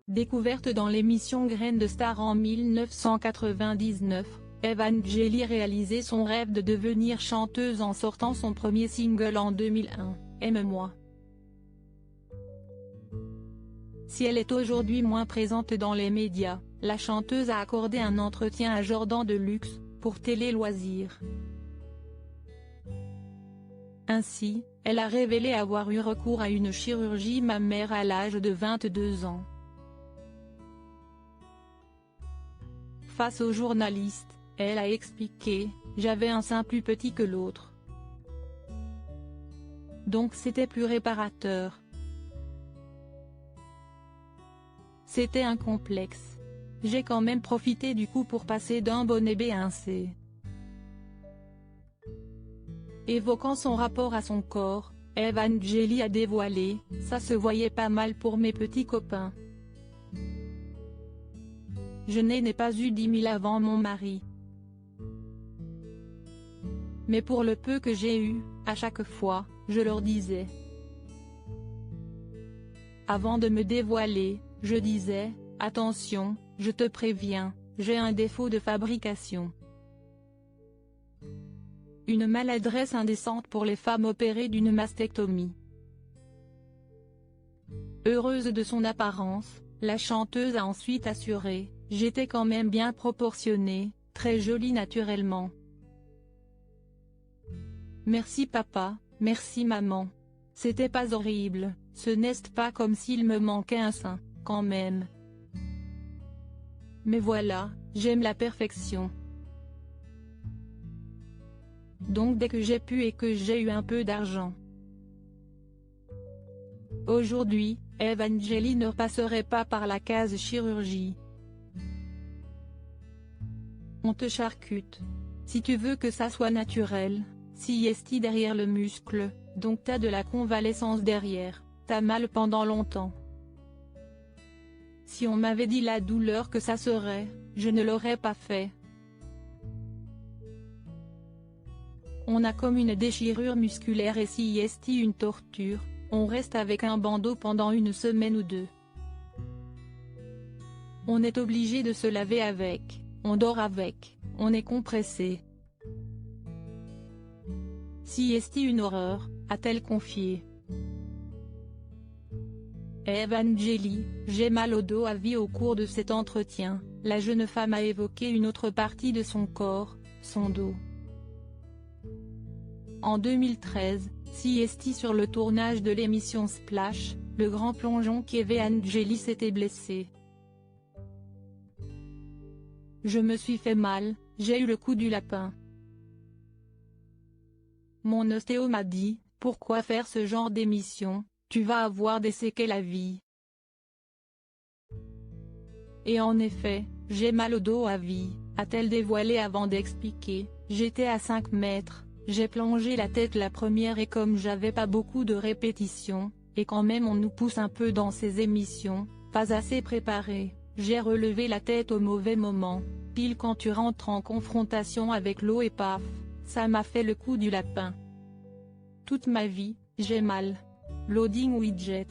Découverte dans l'émission Graines de Star en 1999, Evangélie réalisait son rêve de devenir chanteuse en sortant son premier single en 2001, Aime-moi. Si elle est aujourd'hui moins présente dans les médias, la chanteuse a accordé un entretien à Jordan Deluxe, pour Télé Loisirs. Ainsi, elle a révélé avoir eu recours à une chirurgie mammaire à l'âge de 22 ans. Face aux journalistes, elle a expliqué « J'avais un sein plus petit que l'autre. Donc c'était plus réparateur. C'était un complexe. J'ai quand même profité du coup pour passer d'un bonnet B à un C. » Évoquant son rapport à son corps, Evangélie a dévoilé « Ça se voyait pas mal pour mes petits copains. Je n'ai pas eu 10 000 avant mon mari. Mais pour le peu que j'ai eu, à chaque fois, je leur disais. Avant de me dévoiler, je disais, attention, je te préviens, j'ai un défaut de fabrication. Une maladresse indécente pour les femmes opérées d'une mastectomie. » Heureuse de son apparence, la chanteuse a ensuite assuré « J'étais quand même bien proportionnée, très jolie naturellement. Merci papa, merci maman. C'était pas horrible, ce n'est pas comme s'il me manquait un sein, quand même. Mais voilà, j'aime la perfection. Donc dès que j'ai pu et que j'ai eu un peu d'argent. » Aujourd'hui, Evangélie ne passerait pas par la case chirurgie. On te charcute. Si tu veux que ça soit naturel, si esti derrière le muscle, donc t'as de la convalescence derrière, t'as mal pendant longtemps. Si on m'avait dit la douleur que ça serait, je ne l'aurais pas fait. On a comme une déchirure musculaire et si esti une torture, on reste avec un bandeau pendant une semaine ou deux. On est obligé de se laver avec, on dort avec, on est compressé. Si esti une horreur, a-t-elle confié. Evangélie, j'ai mal au dos à vie. Au cours de cet entretien, la jeune femme a évoqué une autre partie de son corps, son dos. En 2013, si esti sur le tournage de l'émission Splash, le grand plongeon qu'Evangélie s'était blessé. Je me suis fait mal, j'ai eu le coup du lapin. Mon ostéo m'a dit, pourquoi faire ce genre d'émission, tu vas avoir des séquelles à vie. Et en effet, j'ai mal au dos à vie, a-t-elle dévoilé avant d'expliquer, j'étais à 5 mètres, j'ai plongé la tête la première et comme j'avais pas beaucoup de répétitions, et quand même on nous pousse un peu dans ces émissions, pas assez préparé, j'ai relevé la tête au mauvais moment, pile quand tu rentres en confrontation avec l'eau et paf, ça m'a fait le coup du lapin. Toute ma vie, j'ai mal. Loading widget.